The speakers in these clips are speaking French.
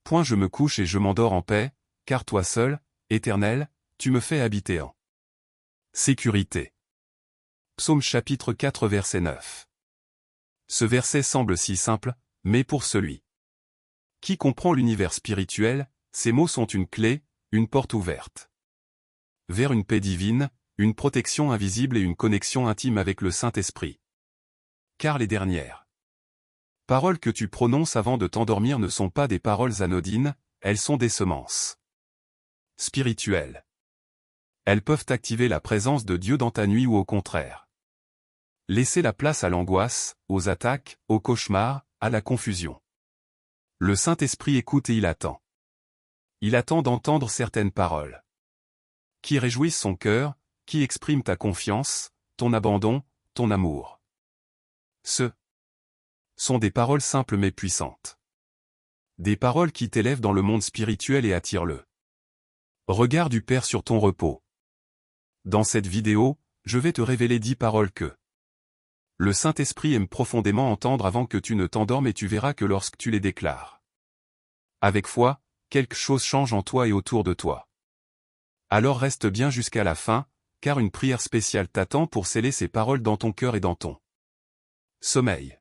Point je me couche et je m'endors en paix, car toi seul, Éternel, tu me fais habiter en sécurité. Psaume chapitre 4 verset 9. Ce verset semble si simple, mais pour celui qui comprend l'univers spirituel, ces mots sont une clé, une porte ouverte vers une paix divine, une protection invisible et une connexion intime avec le Saint-Esprit. Car les dernières paroles que tu prononces avant de t'endormir ne sont pas des paroles anodines, elles sont des semences spirituelles. Elles peuvent activer la présence de Dieu dans ta nuit ou au contraire laisser la place à l'angoisse, aux attaques, aux cauchemars, à la confusion. Le Saint-Esprit écoute et il attend. Il attend d'entendre certaines paroles qui réjouissent son cœur, qui expriment ta confiance, ton abandon, ton amour. Ce sont des paroles simples mais puissantes. Des paroles qui t'élèvent dans le monde spirituel et attirent le regard du Père sur ton repos. Dans cette vidéo, je vais te révéler 10 paroles que le Saint-Esprit aime profondément entendre avant que tu ne t'endormes et tu verras que lorsque tu les déclares avec foi, quelque chose change en toi et autour de toi. Alors reste bien jusqu'à la fin, car une prière spéciale t'attend pour sceller ces paroles dans ton cœur et dans ton sommeil.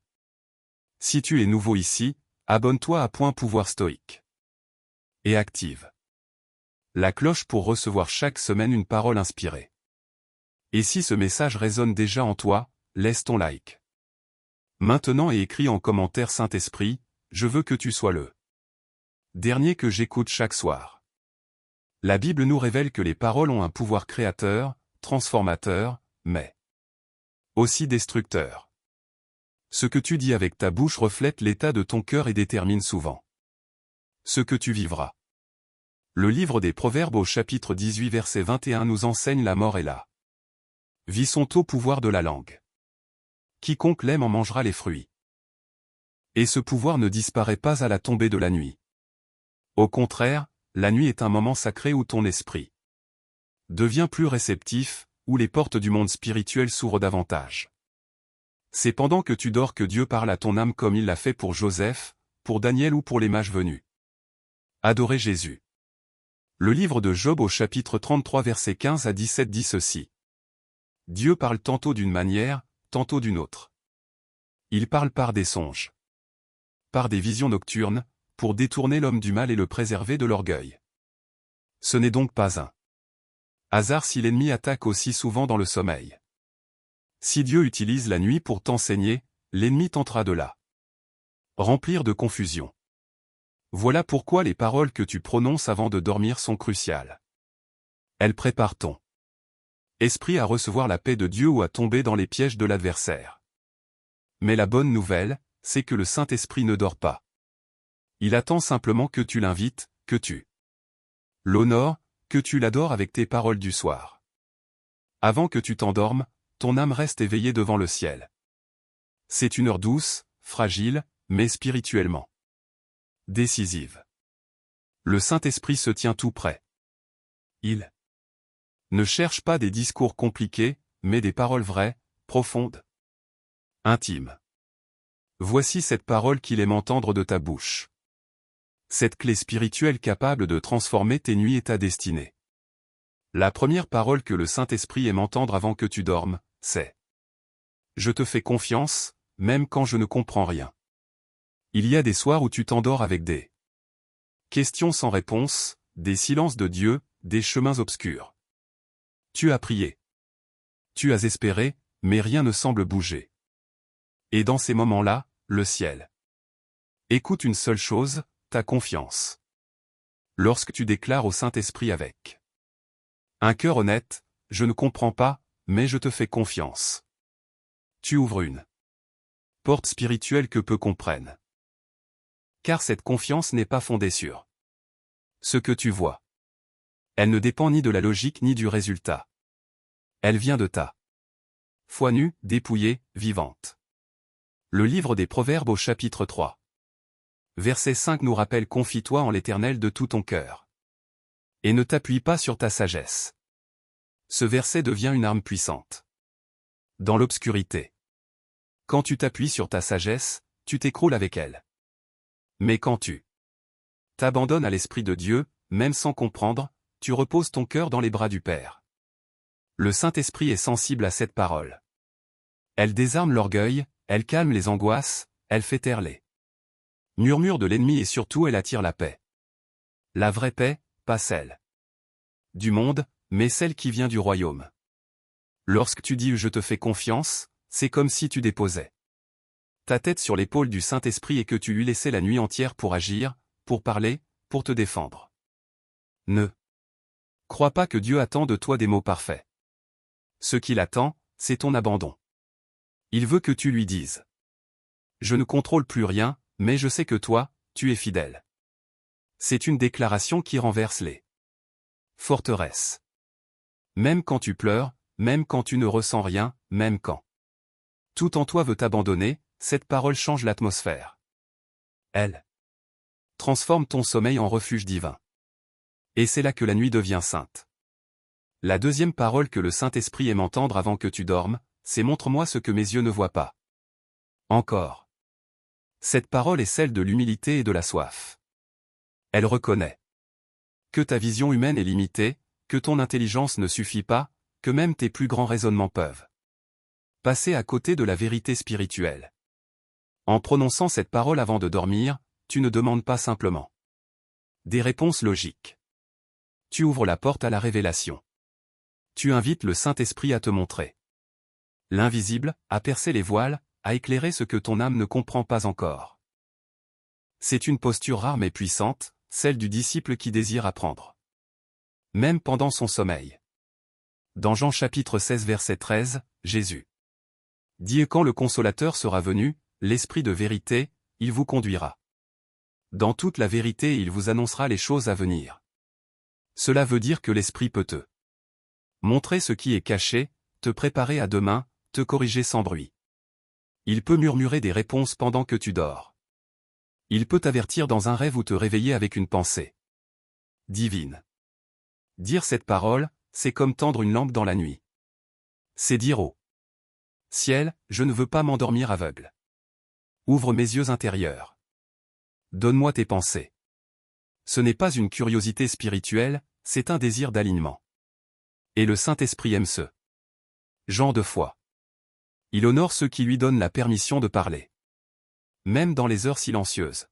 Si tu es nouveau ici, abonne-toi à Point Pouvoir Stoïque et active la cloche pour recevoir chaque semaine une parole inspirée. Et si ce message résonne déjà en toi, laisse ton like maintenant et écris en commentaire Saint-Esprit, je veux que tu sois le dernier que j'écoute chaque soir. La Bible nous révèle que les paroles ont un pouvoir créateur, transformateur, mais aussi destructeur. Ce que tu dis avec ta bouche reflète l'état de ton cœur et détermine souvent ce que tu vivras. Le livre des Proverbes au chapitre 18 verset 21 nous enseigne la mort et la vie sont au pouvoir de la langue. Quiconque l'aime en mangera les fruits. Et ce pouvoir ne disparaît pas à la tombée de la nuit. Au contraire, la nuit est un moment sacré où ton esprit devient plus réceptif, où les portes du monde spirituel s'ouvrent davantage. C'est pendant que tu dors que Dieu parle à ton âme comme il l'a fait pour Joseph, pour Daniel ou pour les mages venus adorer Jésus. Le livre de Job au chapitre 33 verset 15 à 17 dit ceci. Dieu parle tantôt d'une manière, tantôt d'une autre. Il parle par des songes, par des visions nocturnes, pour détourner l'homme du mal et le préserver de l'orgueil. Ce n'est donc pas un hasard si l'ennemi attaque aussi souvent dans le sommeil. Si Dieu utilise la nuit pour t'enseigner, l'ennemi tentera de la remplir de confusion. Voilà pourquoi les paroles que tu prononces avant de dormir sont cruciales. Elles préparent ton esprit à recevoir la paix de Dieu ou à tomber dans les pièges de l'adversaire. Mais la bonne nouvelle, c'est que le Saint-Esprit ne dort pas. Il attend simplement que tu l'invites, que tu l'honores, que tu l'adores avec tes paroles du soir. Avant que tu t'endormes, ton âme reste éveillée devant le ciel. C'est une heure douce, fragile, mais spirituellement décisive. Le Saint-Esprit se tient tout près. Il ne cherche pas des discours compliqués, mais des paroles vraies, profondes, intimes. Voici cette parole qu'il aime entendre de ta bouche. Cette clé spirituelle capable de transformer tes nuits et ta destinée. La première parole que le Saint-Esprit aime entendre avant que tu dormes, c'est « Je te fais confiance, même quand je ne comprends rien ». Il y a des soirs où tu t'endors avec des questions sans réponse, des silences de Dieu, des chemins obscurs. Tu as prié. Tu as espéré, mais rien ne semble bouger. Et dans ces moments-là, le ciel écoute une seule chose, ta confiance. Lorsque tu déclares au Saint-Esprit avec un cœur honnête, je ne comprends pas, mais je te fais confiance. Tu ouvres une porte spirituelle que peu comprennent. Car cette confiance n'est pas fondée sur ce que tu vois. Elle ne dépend ni de la logique ni du résultat. Elle vient de ta foi nue, dépouillée, vivante. Le livre des Proverbes au chapitre 3. Verset 5 nous rappelle « Confie-toi en l'Éternel de tout ton cœur. Et ne t'appuie pas sur ta sagesse. » Ce verset devient une arme puissante. Dans l'obscurité. Quand tu t'appuies sur ta sagesse, tu t'écroules avec elle. Mais quand tu t'abandonnes à l'Esprit de Dieu, même sans comprendre, tu reposes ton cœur dans les bras du Père. Le Saint-Esprit est sensible à cette parole. Elle désarme l'orgueil, elle calme les angoisses, elle fait taire les murmures de l'ennemi et surtout elle attire la paix. La vraie paix, pas celle du monde, mais celle qui vient du royaume. Lorsque tu dis « je te fais confiance », c'est comme si tu déposais ta tête sur l'épaule du Saint-Esprit et que tu lui laissais la nuit entière pour agir, pour parler, pour te défendre. Ne crois pas que Dieu attend de toi des mots parfaits. Ce qu'il attend, c'est ton abandon. Il veut que tu lui dises « Je ne contrôle plus rien, mais je sais que toi, tu es fidèle. » C'est une déclaration qui renverse les forteresses. Même quand tu pleures, même quand tu ne ressens rien, même quand tout en toi veut t'abandonner, cette parole change l'atmosphère. Elle transforme ton sommeil en refuge divin. Et c'est là que la nuit devient sainte. La deuxième parole que le Saint-Esprit aime entendre avant que tu dormes, c'est « montre-moi ce que mes yeux ne voient pas ». Encore. Cette parole est celle de l'humilité et de la soif. Elle reconnaît que ta vision humaine est limitée, que ton intelligence ne suffit pas, que même tes plus grands raisonnements peuvent passer à côté de la vérité spirituelle. En prononçant cette parole avant de dormir, tu ne demandes pas simplement des réponses logiques. Tu ouvres la porte à la révélation. Tu invites le Saint-Esprit à te montrer l'invisible, à percer les voiles, à éclairer ce que ton âme ne comprend pas encore. C'est une posture rare mais puissante, celle du disciple qui désire apprendre. Même pendant son sommeil. Dans Jean chapitre 16 verset 13, Jésus dit « Et quand le Consolateur sera venu, l'Esprit de vérité, il vous conduira dans toute la vérité et il vous annoncera les choses à venir. » Cela veut dire que l'Esprit peut te montrer ce qui est caché, te préparer à demain, te corriger sans bruit. Il peut murmurer des réponses pendant que tu dors. Il peut t'avertir dans un rêve ou te réveiller avec une pensée divine. Dire cette parole, c'est comme tendre une lampe dans la nuit. C'est dire au ciel, je ne veux pas m'endormir aveugle. Ouvre mes yeux intérieurs. Donne-moi tes pensées. Ce n'est pas une curiosité spirituelle, c'est un désir d'alignement. Et le Saint-Esprit aime ce genre de foi. Il honore ceux qui lui donnent la permission de parler. Même dans les heures silencieuses.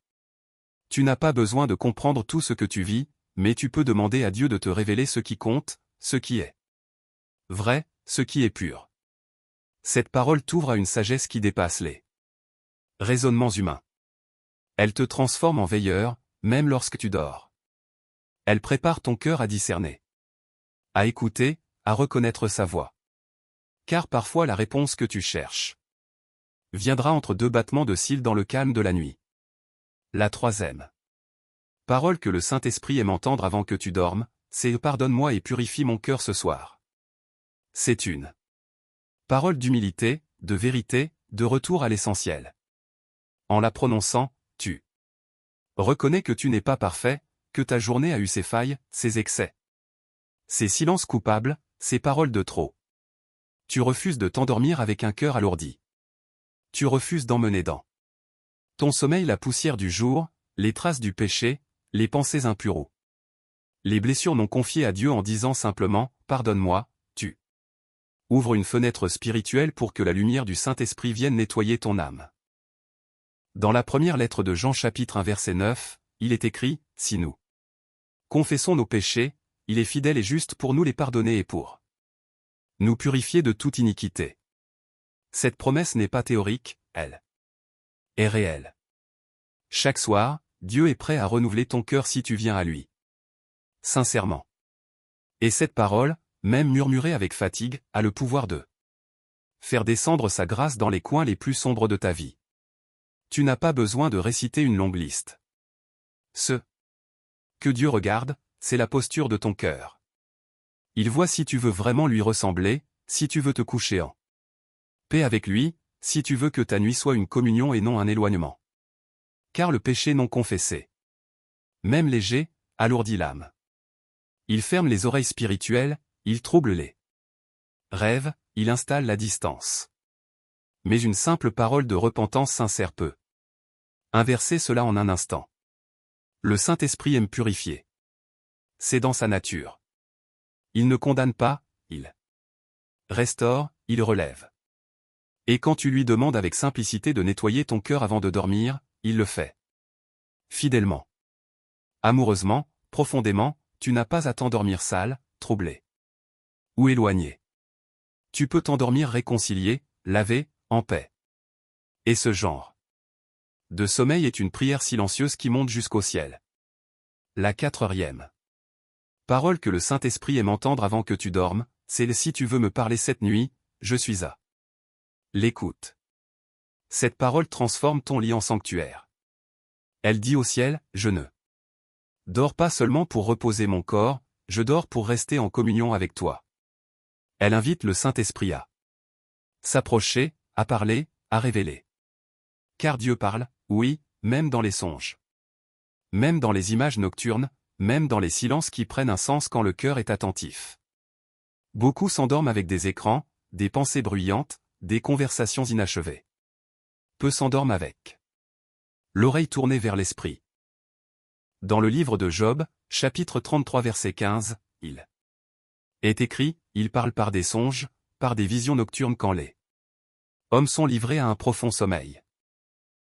Tu n'as pas besoin de comprendre tout ce que tu vis, mais tu peux demander à Dieu de te révéler ce qui compte, ce qui est vrai, ce qui est pur. Cette parole t'ouvre à une sagesse qui dépasse les raisonnements humains. Elle te transforme en veilleur, même lorsque tu dors. Elle prépare ton cœur à discerner, à écouter, à reconnaître sa voix. Car parfois la réponse que tu cherches viendra entre deux battements de cils dans le calme de la nuit. La troisième parole que le Saint-Esprit aime entendre avant que tu dormes, c'est « Pardonne-moi et purifie mon cœur ce soir ». C'est une parole d'humilité, de vérité, de retour à l'essentiel. En la prononçant, tu reconnais que tu n'es pas parfait, que ta journée a eu ses failles, ses excès, ses silences coupables, ses paroles de trop. Tu refuses de t'endormir avec un cœur alourdi. Tu refuses d'emmener dans ton sommeil la poussière du jour, les traces du péché, les pensées impures. Les blessures non confiées à Dieu en disant simplement « Pardonne-moi », tu ouvres une fenêtre spirituelle pour que la lumière du Saint-Esprit vienne nettoyer ton âme. Dans la première lettre de Jean chapitre 1 verset 9, il est écrit « Si nous confessons nos péchés, il est fidèle et juste pour nous les pardonner et pour nous purifier de toute iniquité. » Cette promesse n'est pas théorique, elle est réelle. Chaque soir, Dieu est prêt à renouveler ton cœur si tu viens à lui sincèrement. Et cette parole, même murmurée avec fatigue, a le pouvoir de faire descendre sa grâce dans les coins les plus sombres de ta vie. Tu n'as pas besoin de réciter une longue liste. Ce que Dieu regarde, c'est la posture de ton cœur. Il voit si tu veux vraiment lui ressembler, si tu veux te coucher en paix avec lui, si tu veux que ta nuit soit une communion et non un éloignement. Car le péché non confessé, même léger, alourdit l'âme. Il ferme les oreilles spirituelles, il trouble les rêves, il installe la distance. Mais une simple parole de repentance sincère peut inverser cela en un instant. Le Saint-Esprit aime purifier. C'est dans sa nature. Il ne condamne pas, il restaure, il relève. Et quand tu lui demandes avec simplicité de nettoyer ton cœur avant de dormir, il le fait. Fidèlement. Amoureusement, profondément, tu n'as pas à t'endormir sale, troublé ou éloigné. Tu peux t'endormir réconcilié, lavé, en paix. Et ce genre de sommeil est une prière silencieuse qui monte jusqu'au ciel. La 4e parole que le Saint-Esprit aime entendre avant que tu dormes, c'est « Si tu veux me parler cette nuit, je suis à l'écoute ». Cette parole transforme ton lit en sanctuaire. Elle dit au ciel, je ne dors pas seulement pour reposer mon corps, je dors pour rester en communion avec toi. Elle invite le Saint-Esprit à s'approcher, à parler, à révéler. Car Dieu parle, oui, même dans les songes. Même dans les images nocturnes, même dans les silences qui prennent un sens quand le cœur est attentif. Beaucoup s'endorment avec des écrans, des pensées bruyantes, des conversations inachevées. Peu s'endorment avec l'oreille tournée vers l'esprit. Dans le livre de Job, chapitre 33 verset 15, il est écrit, il parle par des songes, par des visions nocturnes quand les hommes sont livrés à un profond sommeil.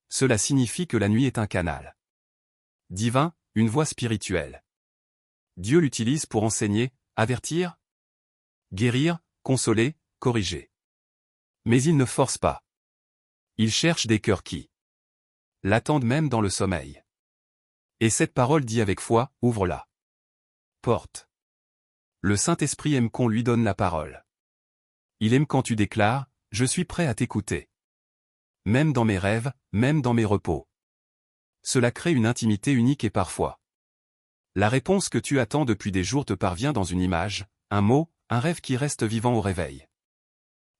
Cela signifie que la nuit est un canal divin, une voie spirituelle. Dieu l'utilise pour enseigner, avertir, guérir, consoler, corriger. Mais il ne force pas. Il cherche des cœurs qui l'attendent même dans le sommeil. Et cette parole dit avec foi, ouvre la porte. Le Saint-Esprit aime qu'on lui donne la parole. Il aime quand tu déclares, je suis prêt à t'écouter. Même dans mes rêves, même dans mes repos. Cela crée une intimité unique et parfois la réponse que tu attends depuis des jours te parvient dans une image, un mot, un rêve qui reste vivant au réveil.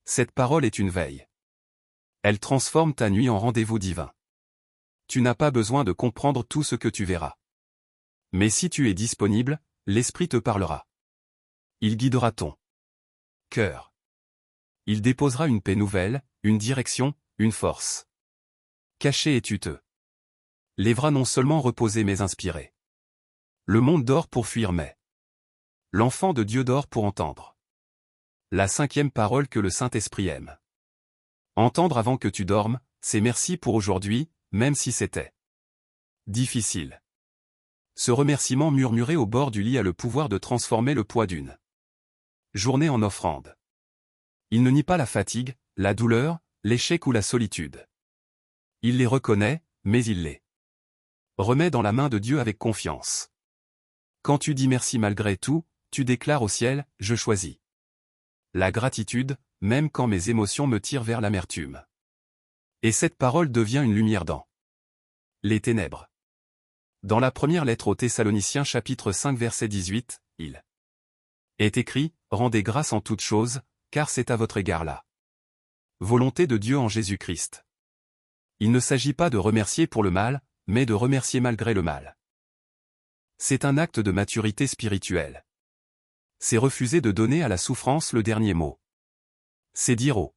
Cette parole est une veille. Elle transforme ta nuit en rendez-vous divin. Tu n'as pas besoin de comprendre tout ce que tu verras. Mais si tu es disponible, l'Esprit te parlera. Il guidera ton cœur. Il déposera une paix nouvelle, une direction, une force cachée et tu te lèveras non seulement reposé mais inspiré. Le monde dort pour fuir mais l'enfant de Dieu dort pour entendre. La 5e parole que le Saint-Esprit aime entendre avant que tu dormes, c'est merci pour aujourd'hui, même si c'était difficile. Ce remerciement murmuré au bord du lit a le pouvoir de transformer le poids d'une journée en offrande. Il ne nie pas la fatigue, la douleur, l'échec ou la solitude. Il les reconnaît, mais il les remet dans la main de Dieu avec confiance. Quand tu dis merci malgré tout, tu déclares au ciel, je choisis la gratitude, même quand mes émotions me tirent vers l'amertume. Et cette parole devient une lumière dans les ténèbres. Dans la première lettre aux Thessaloniciens chapitre 5 verset 18, il est écrit, rendez grâce en toutes choses, car c'est à votre égard la volonté de Dieu en Jésus-Christ. Il ne s'agit pas de remercier pour le mal, mais de remercier malgré le mal. C'est un acte de maturité spirituelle. C'est refuser de donner à la souffrance le dernier mot. C'est dire au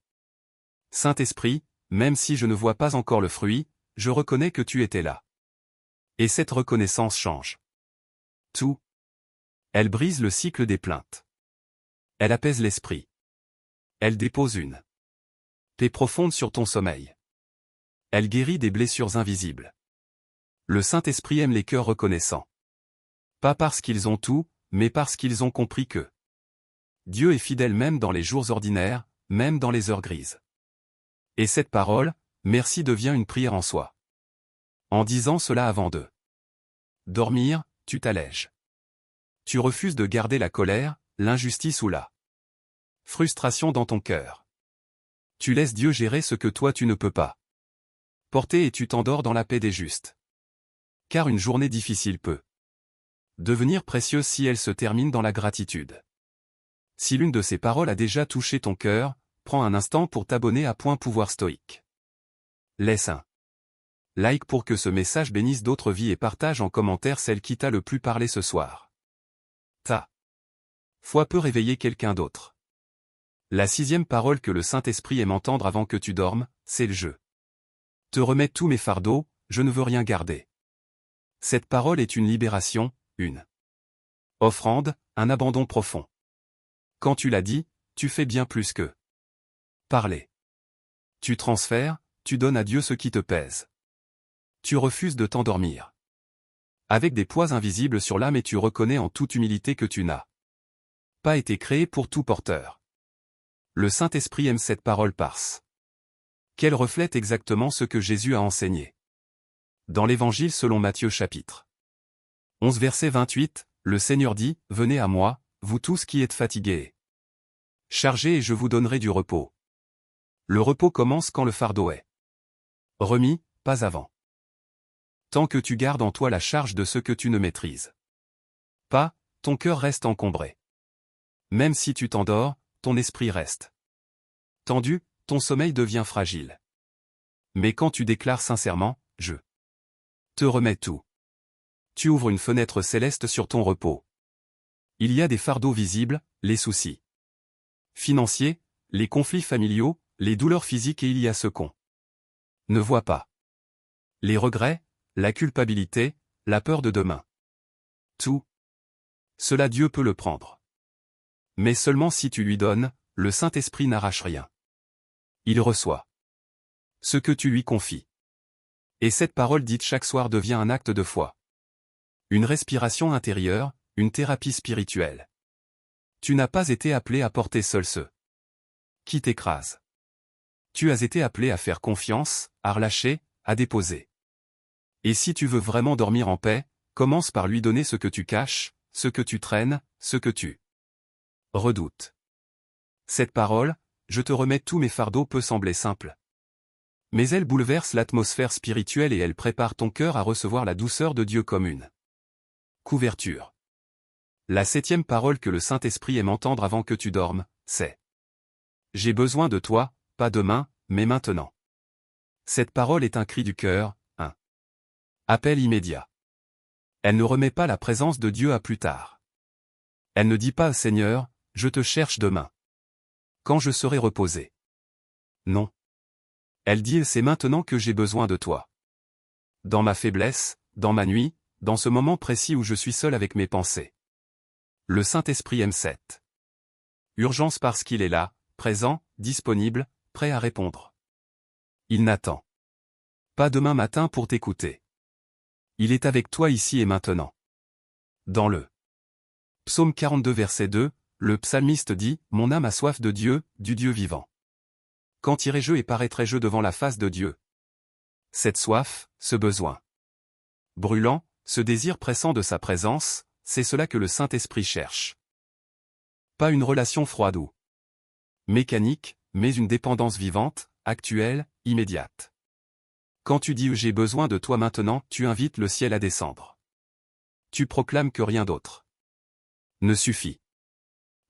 Saint-Esprit, même si je ne vois pas encore le fruit, je reconnais que tu étais là. Et cette reconnaissance change tout. Elle brise le cycle des plaintes. Elle apaise l'esprit. Elle dépose une paix profonde sur ton sommeil. Elle guérit des blessures invisibles. Le Saint-Esprit aime les cœurs reconnaissants. Pas parce qu'ils ont tout, mais parce qu'ils ont compris que Dieu est fidèle même dans les jours ordinaires, même dans les heures grises. Et cette parole, merci devient une prière en soi. En disant cela avant de dormir, tu t'allèges. Tu refuses de garder la colère, l'injustice ou la frustration dans ton cœur. Tu laisses Dieu gérer ce que toi tu ne peux pas porter et tu t'endors dans la paix des justes. Car une journée difficile peut devenir précieuse si elle se termine dans la gratitude. Si l'une de ces paroles a déjà touché ton cœur, prends un instant pour t'abonner à Point Pouvoir Stoïque. Laisse un like pour que ce message bénisse d'autres vies et partage en commentaire celle qui t'a le plus parlé ce soir. Ta foi peut réveiller quelqu'un d'autre. La 6e parole que le Saint-Esprit aime entendre avant que tu dormes, c'est le « Je te remets tous mes fardeaux, je ne veux rien garder ». Cette parole est une libération, une offrande, un abandon profond. Quand tu l'as dit, tu fais bien plus que parler. Tu transfères, tu donnes à Dieu ce qui te pèse. Tu refuses de t'endormir avec des poids invisibles sur l'âme et tu reconnais en toute humilité que tu n'as pas été créé pour tout porteur. Le Saint-Esprit aime cette parole parce qu'elle reflète exactement ce que Jésus a enseigné. Dans l'Évangile selon Matthieu chapitre 11 verset 28, le Seigneur dit, « Venez à moi, vous tous qui êtes fatigués, chargés et je vous donnerai du repos. » Le repos commence quand le fardeau est remis, pas avant. Tant que tu gardes en toi la charge de ce que tu ne maîtrises pas, ton cœur reste encombré. Même si tu t'endors, ton esprit reste tendu, ton sommeil devient fragile. Mais quand tu déclares sincèrement, « Je te remets tout », tu ouvres une fenêtre céleste sur ton repos. Il y a des fardeaux visibles, les soucis financiers, les conflits familiaux, les douleurs physiques et il y a ce qu'on ne voit pas. Les regrets, la culpabilité, la peur de demain. Tout cela Dieu peut le prendre. Mais seulement si tu lui donnes, le Saint-Esprit n'arrache rien. Il reçoit ce que tu lui confies. Et cette parole dite chaque soir devient un acte de foi. Une respiration intérieure, une thérapie spirituelle. Tu n'as pas été appelé à porter seul ceux qui t'écrasent. Tu as été appelé à faire confiance, à relâcher, à déposer. Et si tu veux vraiment dormir en paix, commence par lui donner ce que tu caches, ce que tu traînes, ce que tu redoutes. Cette parole, je te remets tous mes fardeaux peut sembler simple. Mais elle bouleverse l'atmosphère spirituelle et elle prépare ton cœur à recevoir la douceur de Dieu comme une couverture. La 7e parole que le Saint-Esprit aime entendre avant que tu dormes, c'est « J'ai besoin de toi, pas demain, mais maintenant ». Cette parole est un cri du cœur, un appel immédiat. Elle ne remet pas la présence de Dieu à plus tard. Elle ne dit pas « Seigneur, je te cherche demain, quand je serai reposé ». Non. Elle dit « C'est maintenant que j'ai besoin de toi. Dans ma faiblesse, dans ma nuit, dans ce moment précis où je suis seul avec mes pensées. » Le Saint-Esprit aime cette urgence parce qu'il est là, présent, disponible, prêt à répondre. Il n'attend pas demain matin pour t'écouter. Il est avec toi ici et maintenant. Dans le Psaume 42 verset 2, le psalmiste dit « Mon âme a soif de Dieu, du Dieu vivant. Quand irai-je et paraîtrai-je devant la face de Dieu ?» Cette soif, ce besoin brûlant, ce désir pressant de sa présence, c'est cela que le Saint-Esprit cherche. Pas une relation froide ou mécanique, mais une dépendance vivante, actuelle, immédiate. Quand tu dis « J'ai besoin de toi maintenant », tu invites le ciel à descendre. Tu proclames que rien d'autre ne suffit.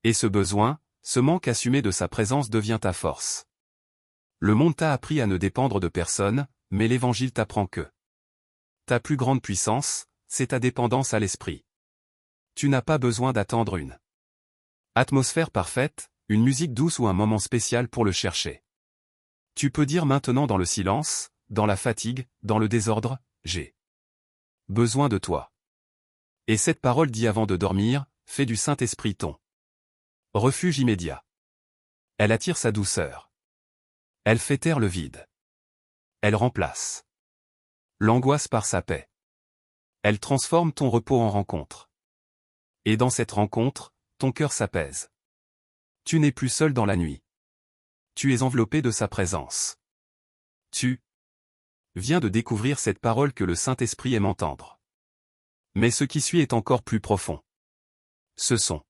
Et ce besoin, ce manque assumé de sa présence devient ta force. Le monde t'a appris à ne dépendre de personne, mais l'Évangile t'apprend que ta plus grande puissance, c'est ta dépendance à l'Esprit. Tu n'as pas besoin d'attendre une atmosphère parfaite, une musique douce ou un moment spécial pour le chercher. Tu peux dire maintenant dans le silence, dans la fatigue, dans le désordre, « J'ai besoin de toi ». Et cette parole dit avant de dormir, fais du Saint-Esprit ton refuge immédiat. Elle attire sa douceur. Elle fait taire le vide. Elle remplace l'angoisse par sa paix. Elle transforme ton repos en rencontre. Et dans cette rencontre, ton cœur s'apaise. Tu n'es plus seul dans la nuit. Tu es enveloppé de sa présence. Tu viens de découvrir cette parole que le Saint-Esprit aime entendre. Mais ce qui suit est encore plus profond. Ce sont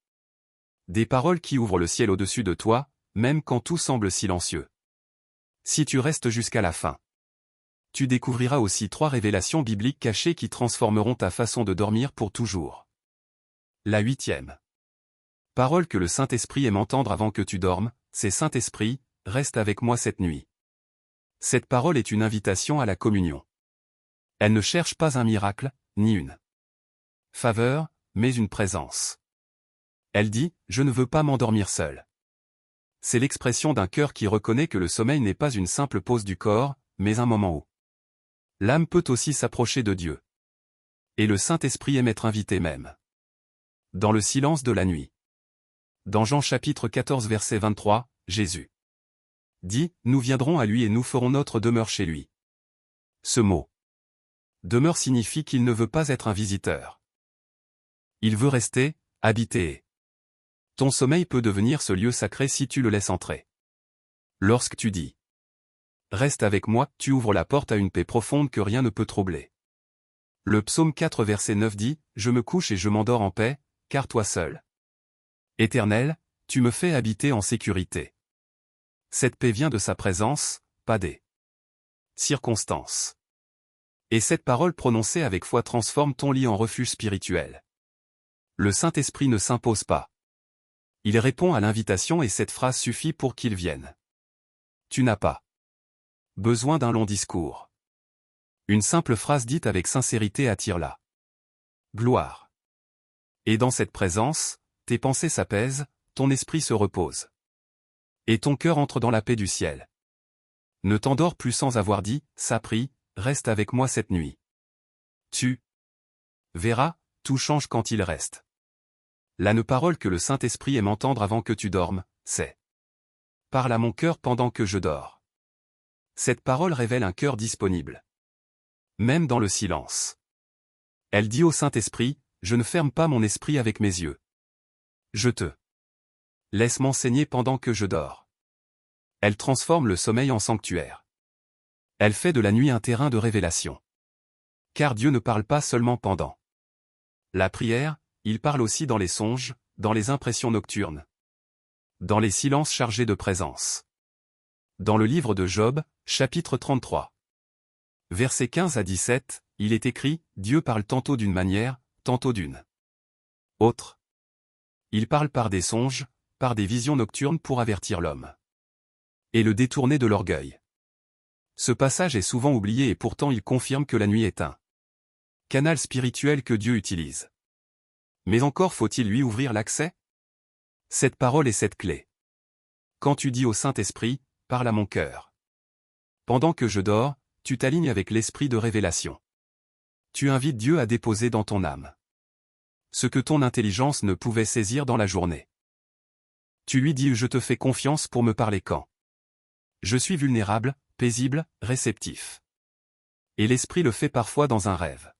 des paroles qui ouvrent le ciel au-dessus de toi, même quand tout semble silencieux. Si tu restes jusqu'à la fin, tu découvriras aussi 3 révélations bibliques cachées qui transformeront ta façon de dormir pour toujours. La 8e parole que le Saint-Esprit aime entendre avant que tu dormes, c'est « Saint-Esprit, reste avec moi cette nuit ». Cette parole est une invitation à la communion. Elle ne cherche pas un miracle, ni une faveur, mais une présence. Elle dit « Je ne veux pas m'endormir seul ». C'est l'expression d'un cœur qui reconnaît que le sommeil n'est pas une simple pause du corps, mais un moment où l'âme peut aussi s'approcher de Dieu. Et le Saint-Esprit aime être invité même. Dans le silence de la nuit. Dans Jean chapitre 14 verset 23, Jésus dit, « Nous viendrons à lui et nous ferons notre demeure chez lui. » Ce mot « demeure » signifie qu'il ne veut pas être un visiteur. Il veut rester, habiter. Ton sommeil peut devenir ce lieu sacré si tu le laisses entrer. Lorsque tu dis « Reste avec moi », tu ouvres la porte à une paix profonde que rien ne peut troubler. Le psaume 4 verset 9 dit, « Je me couche et je m'endors en paix, car toi seul, Éternel, tu me fais habiter en sécurité. » Cette paix vient de sa présence, pas des circonstances. Et cette parole prononcée avec foi transforme ton lit en refuge spirituel. Le Saint-Esprit ne s'impose pas. Il répond à l'invitation et cette phrase suffit pour qu'il vienne. Tu n'as pas besoin d'un long discours. Une simple phrase dite avec sincérité attire la gloire. Et dans cette présence, tes pensées s'apaisent, ton esprit se repose. Et ton cœur entre dans la paix du ciel. Ne t'endors plus sans avoir dit, ça prie, reste avec moi cette nuit. Tu verras, tout change quand il reste. La parole que le Saint-Esprit aime entendre avant que tu dormes, c'est « Parle à mon cœur pendant que je dors ». Cette parole révèle un cœur disponible. Même dans le silence. Elle dit au Saint-Esprit, « Je ne ferme pas mon esprit avec mes yeux. Je te laisse m'enseigner pendant que je dors. » Elle transforme le sommeil en sanctuaire. Elle fait de la nuit un terrain de révélation. Car Dieu ne parle pas seulement pendant la prière, il parle aussi dans les songes, dans les impressions nocturnes. Dans les silences chargés de présence. Dans le livre de Job, chapitre 33. Versets 15 à 17, il est écrit, Dieu parle tantôt d'une manière, tantôt d'une autre. Il parle par des songes, par des visions nocturnes pour avertir l'homme. Et le détourner de l'orgueil. Ce passage est souvent oublié et pourtant il confirme que la nuit est un canal spirituel que Dieu utilise. Mais encore faut-il lui ouvrir l'accès? Cette parole est cette clé. Quand tu dis au Saint-Esprit, parle à mon cœur. Pendant que je dors, tu t'alignes avec l'esprit de révélation. Tu invites Dieu à déposer dans ton âme ce que ton intelligence ne pouvait saisir dans la journée. Tu lui dis, je te fais confiance pour me parler quand je suis vulnérable, paisible, réceptif. Et l'esprit le fait parfois dans un rêve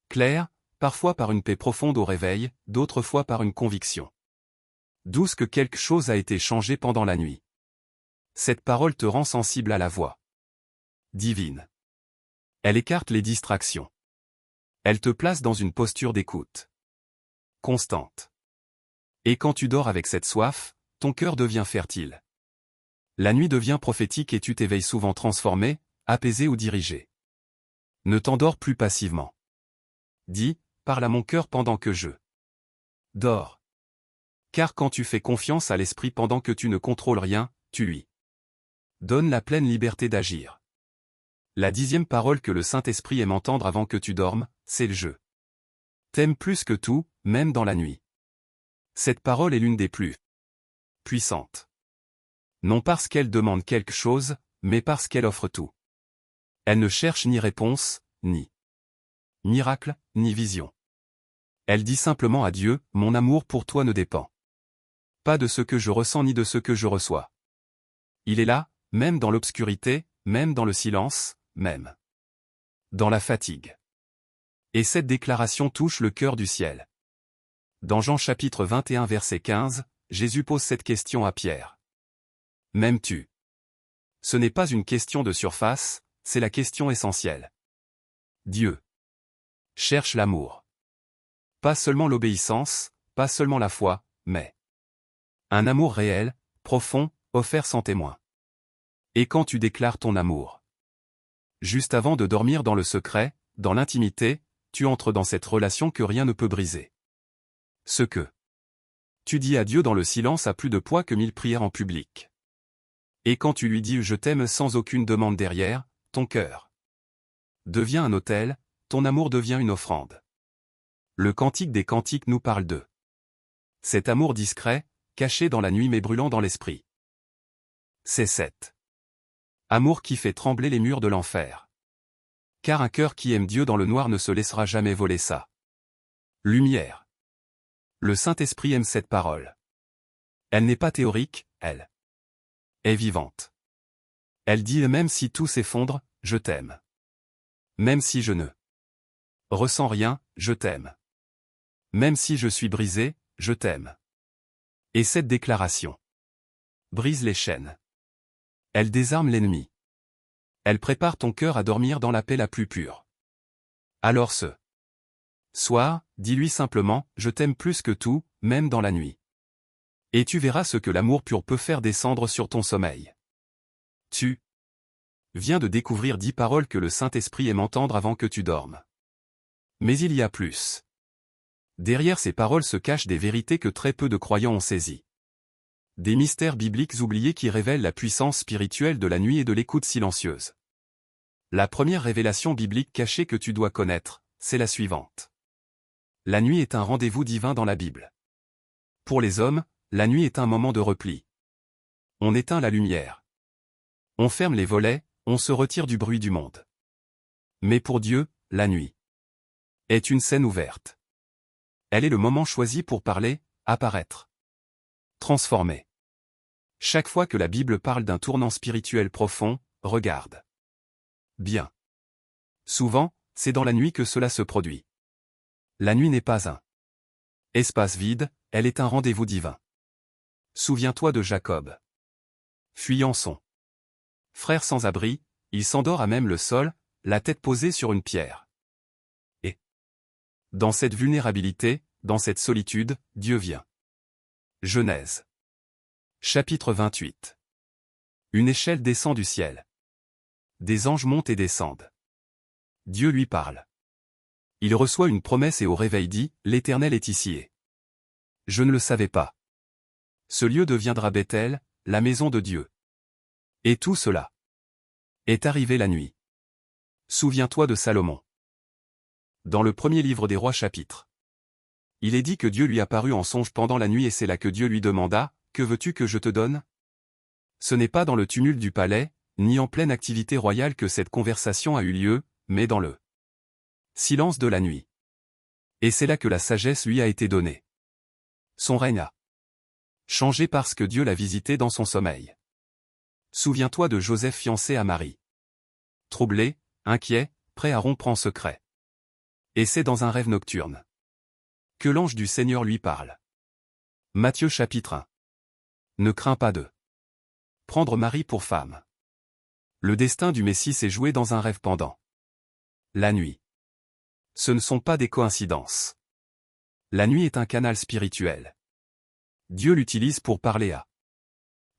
clair, parfois par une paix profonde au réveil, d'autres fois par une conviction douce que quelque chose a été changé pendant la nuit. Cette parole te rend sensible à la voix divine. Elle écarte les distractions. Elle te place dans une posture d'écoute constante. Et quand tu dors avec cette soif, ton cœur devient fertile. La nuit devient prophétique et tu t'éveilles souvent transformé, apaisé ou dirigé. Ne t'endors plus passivement. Dis, parle à mon cœur pendant que je dors. Car quand tu fais confiance à l'esprit pendant que tu ne contrôles rien, tu lui donnes la pleine liberté d'agir. La 10e parole que le Saint-Esprit aime entendre avant que tu dormes, c'est le je t'aime plus que tout, même dans la nuit. Cette parole est l'une des plus puissantes. Non parce qu'elle demande quelque chose, mais parce qu'elle offre tout. Elle ne cherche ni réponse, ni miracle, ni vision. Elle dit simplement à Dieu, mon amour pour toi ne dépend pas de ce que je ressens ni de ce que je reçois. Il est là, même dans l'obscurité, même dans le silence, même dans la fatigue. Et cette déclaration touche le cœur du ciel. Dans Jean chapitre 21 verset 15, Jésus pose cette question à Pierre. M'aimes-tu? Ce n'est pas une question de surface, c'est la question essentielle. Dieu cherche l'amour. Pas seulement l'obéissance, pas seulement la foi, mais un amour réel, profond, offert sans témoin. Et quand tu déclares ton amour, juste avant de dormir dans le secret, dans l'intimité, tu entres dans cette relation que rien ne peut briser. Ce que tu dis à Dieu dans le silence a plus de poids que 1000 prières en public. Et quand tu lui dis « je t'aime » sans aucune demande derrière, ton cœur devient un autel, ton amour devient une offrande. Le Cantique des Cantiques nous parle de cet amour discret, caché dans la nuit mais brûlant dans l'esprit. C'est cet amour qui fait trembler les murs de l'enfer. Car un cœur qui aime Dieu dans le noir ne se laissera jamais voler sa lumière. Le Saint-Esprit aime cette parole. Elle n'est pas théorique, elle est vivante. Elle dit même si tout s'effondre, je t'aime. Même si je ne ressens rien, je t'aime. Même si je suis brisé, je t'aime. Et cette déclaration brise les chaînes. Elle désarme l'ennemi. Elle prépare ton cœur à dormir dans la paix la plus pure. Alors ce soir, dis-lui simplement, je t'aime plus que tout, même dans la nuit. Et tu verras ce que l'amour pur peut faire descendre sur ton sommeil. Tu viens de découvrir 10 paroles que le Saint-Esprit aime entendre avant que tu dormes. Mais il y a plus. Derrière ces paroles se cachent des vérités que très peu de croyants ont saisies. Des mystères bibliques oubliés qui révèlent la puissance spirituelle de la nuit et de l'écoute silencieuse. La première révélation biblique cachée que tu dois connaître, c'est la suivante. La nuit est un rendez-vous divin dans la Bible. Pour les hommes, la nuit est un moment de repli. On éteint la lumière. On ferme les volets, on se retire du bruit du monde. Mais pour Dieu, la nuit est une scène ouverte. Elle est le moment choisi pour parler, apparaître, transformer. Chaque fois que la Bible parle d'un tournant spirituel profond, regarde bien. Souvent, c'est dans la nuit que cela se produit. La nuit n'est pas un espace vide, elle est un rendez-vous divin. Souviens-toi de Jacob. Fuyant son frère sans abri, il s'endort à même le sol, la tête posée sur une pierre. Et dans cette vulnérabilité, dans cette solitude, Dieu vient. Genèse. Chapitre 28. Une échelle descend du ciel. Des anges montent et descendent. Dieu lui parle. Il reçoit une promesse et au réveil dit, l'Éternel est ici. Je ne le savais pas. Ce lieu deviendra Bethel, la maison de Dieu. Et tout cela est arrivé la nuit. Souviens-toi de Salomon. Dans le premier livre des rois chapitre. Il est dit que Dieu lui apparut en songe pendant la nuit et c'est là que Dieu lui demanda, que veux-tu que je te donne? Ce n'est pas dans le tumulte du palais, ni en pleine activité royale que cette conversation a eu lieu, mais dans le silence de la nuit. Et c'est là que la sagesse lui a été donnée. Son règne a changé parce que Dieu l'a visité dans son sommeil. Souviens-toi de Joseph fiancé à Marie. Troublé, inquiet, prêt à rompre en secret. Et c'est dans un rêve nocturne que l'ange du Seigneur lui parle. Matthieu chapitre 1. Ne crains pas de prendre Marie pour femme. Le destin du Messie s'est joué dans un rêve pendant la nuit. Ce ne sont pas des coïncidences. La nuit est un canal spirituel. Dieu l'utilise pour parler à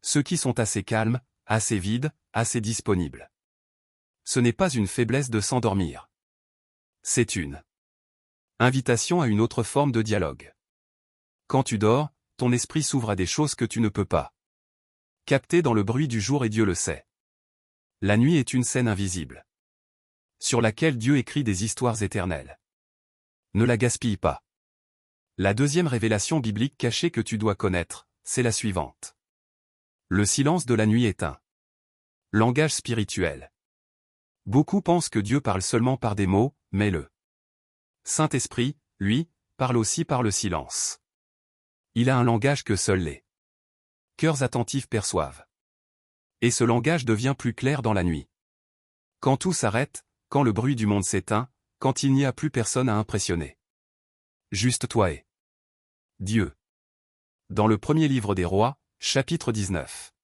ceux qui sont assez calmes, assez vides, assez disponibles. Ce n'est pas une faiblesse de s'endormir. C'est une invitation à une autre forme de dialogue. Quand tu dors, ton esprit s'ouvre à des choses que tu ne peux pas capter dans le bruit du jour et Dieu le sait. La nuit est une scène invisible sur laquelle Dieu écrit des histoires éternelles. Ne la gaspille pas. La deuxième révélation biblique cachée que tu dois connaître, c'est la suivante. Le silence de la nuit est un langage spirituel. Beaucoup pensent que Dieu parle seulement par des mots, mais le Saint-Esprit, lui, parle aussi par le silence. Il a un langage que seuls les cœurs attentifs perçoivent. Et ce langage devient plus clair dans la nuit. Quand tout s'arrête, quand le bruit du monde s'éteint, quand il n'y a plus personne à impressionner. Juste toi et Dieu. Dans le premier livre des rois, chapitre 19.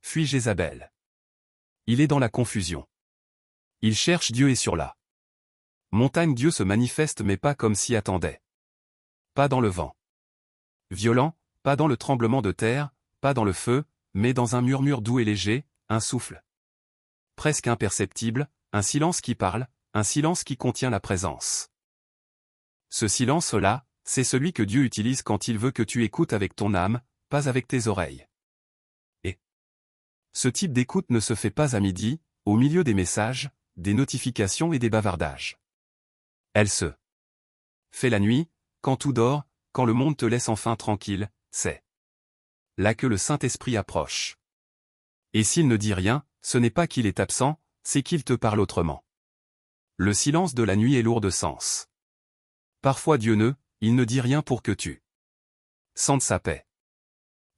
Fuis Jézabel. Il est dans la confusion. Il cherche Dieu et sur la montagne Dieu se manifeste mais pas comme s'y attendait. Pas dans le vent violent, pas dans le tremblement de terre, pas dans le feu, mais dans un murmure doux et léger, un souffle presque imperceptible, un silence qui parle, un silence qui contient la présence. Ce silence-là, c'est celui que Dieu utilise quand il veut que tu écoutes avec ton âme, pas avec tes oreilles. Et ce type d'écoute ne se fait pas à midi, au milieu des messages, des notifications et des bavardages. Elle se fait la nuit, quand tout dort, quand le monde te laisse enfin tranquille, c'est là que le Saint-Esprit approche. Et s'il ne dit rien, ce n'est pas qu'il est absent, c'est qu'il te parle autrement. Le silence de la nuit est lourd de sens. Parfois il ne dit rien pour que tu sentes sa paix.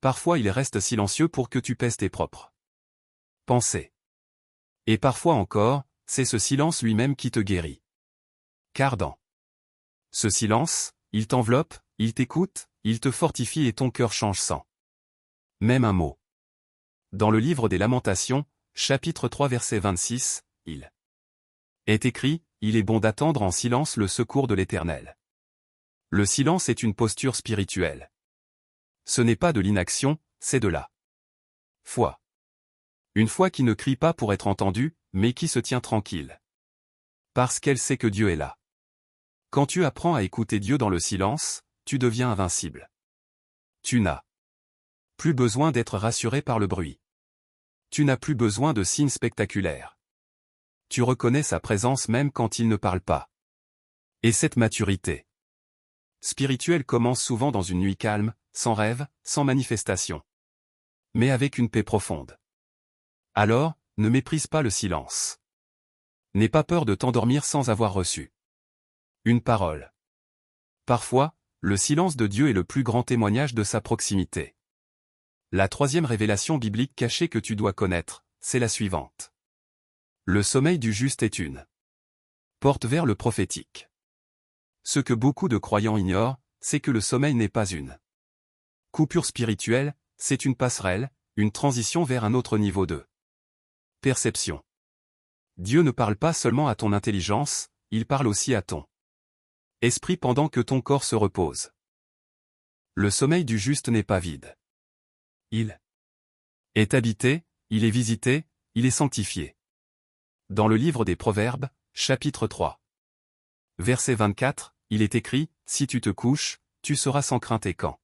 Parfois il reste silencieux pour que tu pèses tes propres pensées. Et parfois encore, c'est ce silence lui-même qui te guérit. Car dans ce silence, il t'enveloppe, il t'écoute, il te fortifie et ton cœur change sans même un mot. Dans le livre des Lamentations, chapitre 3 verset 26, il est écrit, « Il est bon d'attendre en silence le secours de l'Éternel. » Le silence est une posture spirituelle. Ce n'est pas de l'inaction, c'est de la foi. Une foi qui ne crie pas pour être entendue, mais qui se tient tranquille. Parce qu'elle sait que Dieu est là. Quand tu apprends à écouter Dieu dans le silence, tu deviens invincible. Tu n'as plus besoin d'être rassuré par le bruit. Tu n'as plus besoin de signes spectaculaires. Tu reconnais sa présence même quand il ne parle pas. Et cette maturité spirituelle commence souvent dans une nuit calme, sans rêve, sans manifestation. Mais avec une paix profonde. Alors, ne méprise pas le silence. N'aie pas peur de t'endormir sans avoir reçu une parole. Parfois, le silence de Dieu est le plus grand témoignage de sa proximité. La troisième révélation biblique cachée que tu dois connaître, c'est la suivante. Le sommeil du juste est une porte vers le prophétique. Ce que beaucoup de croyants ignorent, c'est que le sommeil n'est pas une coupure spirituelle, c'est une passerelle, une transition vers un autre niveau de perception. Dieu ne parle pas seulement à ton intelligence, il parle aussi à ton esprit pendant que ton corps se repose. Le sommeil du juste n'est pas vide. Il est habité, il est visité, il est sanctifié. Dans le livre des Proverbes, chapitre 3. Verset 24, il est écrit, « Si tu te couches, tu seras sans crainte et quand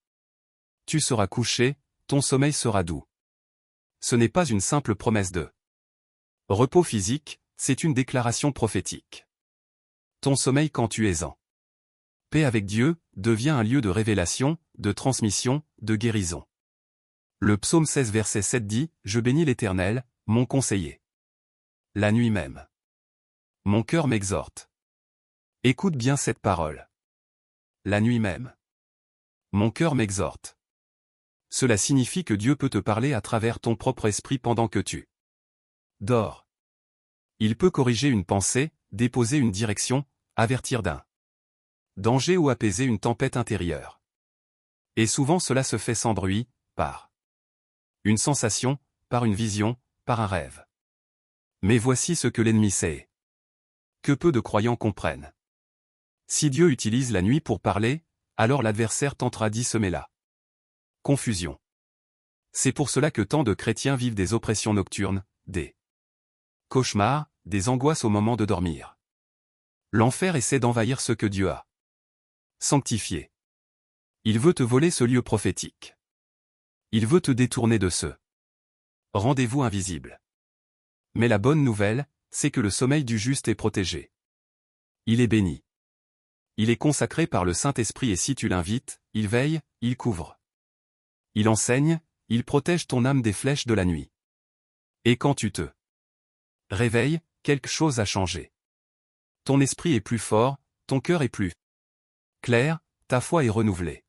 tu seras couché, ton sommeil sera doux. » Ce n'est pas une simple promesse de repos physique, c'est une déclaration prophétique. Ton sommeil quand tu es en paix avec Dieu, devient un lieu de révélation, de transmission, de guérison. Le psaume 16 verset 7 dit, « Je bénis l'Éternel, mon conseiller. La nuit même. Mon cœur m'exhorte. » Écoute bien cette parole. La nuit même. Mon cœur m'exhorte. Cela signifie que Dieu peut te parler à travers ton propre esprit pendant que tu dors. Il peut corriger une pensée, déposer une direction, avertir d'un danger ou apaiser une tempête intérieure. Et souvent cela se fait sans bruit, par une sensation, par une vision, par un rêve. Mais voici ce que l'ennemi sait. Que peu de croyants comprennent. Si Dieu utilise la nuit pour parler, alors l'adversaire tentera d'y semer la confusion. C'est pour cela que tant de chrétiens vivent des oppressions nocturnes, des cauchemars, des angoisses au moment de dormir. L'enfer essaie d'envahir ce que Dieu a sanctifié. Il veut te voler ce lieu prophétique. Il veut te détourner de ce rendez-vous invisible. Mais la bonne nouvelle, c'est que le sommeil du juste est protégé. Il est béni. Il est consacré par le Saint-Esprit et si tu l'invites, il veille, il couvre. Il enseigne, il protège ton âme des flèches de la nuit. Et quand tu te réveilles, quelque chose a changé. Ton esprit est plus fort, ton cœur est plus clair, ta foi est renouvelée.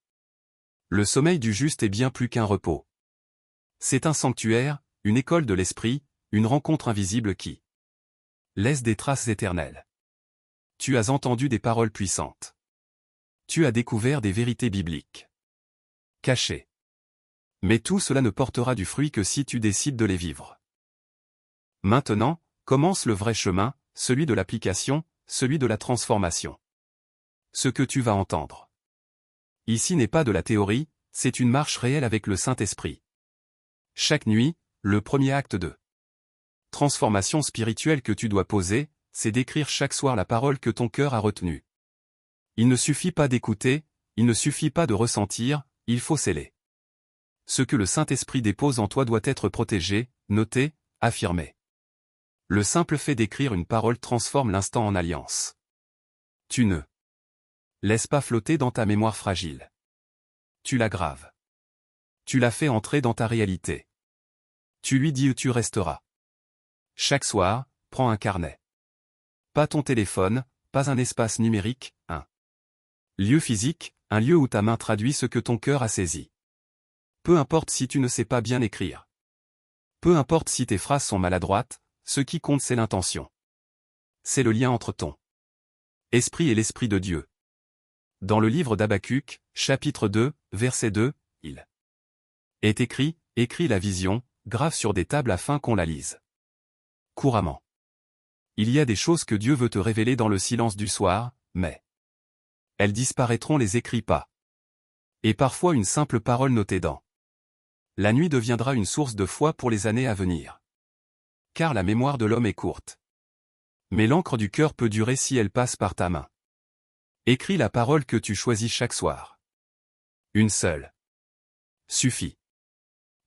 Le sommeil du juste est bien plus qu'un repos. C'est un sanctuaire, une école de l'esprit, une rencontre invisible qui laisse des traces éternelles. Tu as entendu des paroles puissantes. Tu as découvert des vérités bibliques cachées. Mais tout cela ne portera du fruit que si tu décides de les vivre. Maintenant, commence le vrai chemin, celui de l'application, celui de la transformation. Ce que tu vas entendre ici n'est pas de la théorie, c'est une marche réelle avec le Saint-Esprit. Chaque nuit, le premier acte de transformation spirituelle que tu dois poser, c'est d'écrire chaque soir la parole que ton cœur a retenue. Il ne suffit pas d'écouter, il ne suffit pas de ressentir, il faut sceller. Ce que le Saint-Esprit dépose en toi doit être protégé, noté, affirmé. Le simple fait d'écrire une parole transforme l'instant en alliance. Tu ne laisses pas flotter dans ta mémoire fragile. Tu la graves. Tu la fais entrer dans ta réalité. Tu lui dis où tu resteras. Chaque soir, prends un carnet. Pas ton téléphone, pas un espace numérique, un lieu physique, un lieu où ta main traduit ce que ton cœur a saisi. Peu importe si tu ne sais pas bien écrire. Peu importe si tes phrases sont maladroites, ce qui compte c'est l'intention. C'est le lien entre ton esprit et l'esprit de Dieu. Dans le livre d'Habacuc, chapitre 2, verset 2, il est écrit, écris la vision, grave sur des tables afin qu'on la lise couramment. Il y a des choses que Dieu veut te révéler dans le silence du soir, mais elles disparaîtront les écrits pas. Et parfois une simple parole notée dans la nuit deviendra une source de foi pour les années à venir. Car la mémoire de l'homme est courte. Mais l'encre du cœur peut durer si elle passe par ta main. Écris la parole que tu choisis chaque soir. Une seule suffit.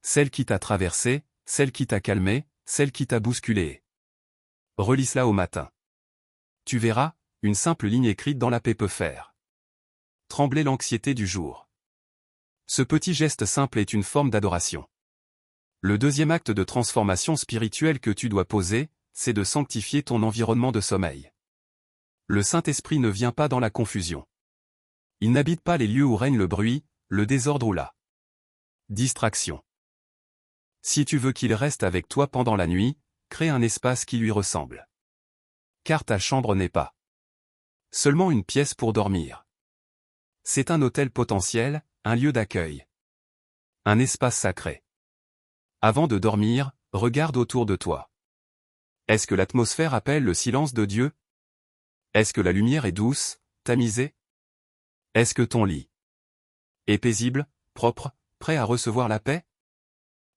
Celle qui t'a traversé, celle qui t'a calmé, celle qui t'a bousculé. Relis-la au matin. Tu verras, une simple ligne écrite dans la paix peut faire trembler l'anxiété du jour. Ce petit geste simple est une forme d'adoration. Le deuxième acte de transformation spirituelle que tu dois poser, c'est de sanctifier ton environnement de sommeil. Le Saint-Esprit ne vient pas dans la confusion. Il n'habite pas les lieux où règne le bruit, le désordre ou la distraction. Si tu veux qu'il reste avec toi pendant la nuit, crée un espace qui lui ressemble. Car ta chambre n'est pas seulement une pièce pour dormir. C'est un hôtel potentiel, un lieu d'accueil. Un espace sacré. Avant de dormir, regarde autour de toi. Est-ce que l'atmosphère appelle le silence de Dieu? Est-ce que la lumière est douce, tamisée? Est-ce que ton lit est paisible, propre, prêt à recevoir la paix?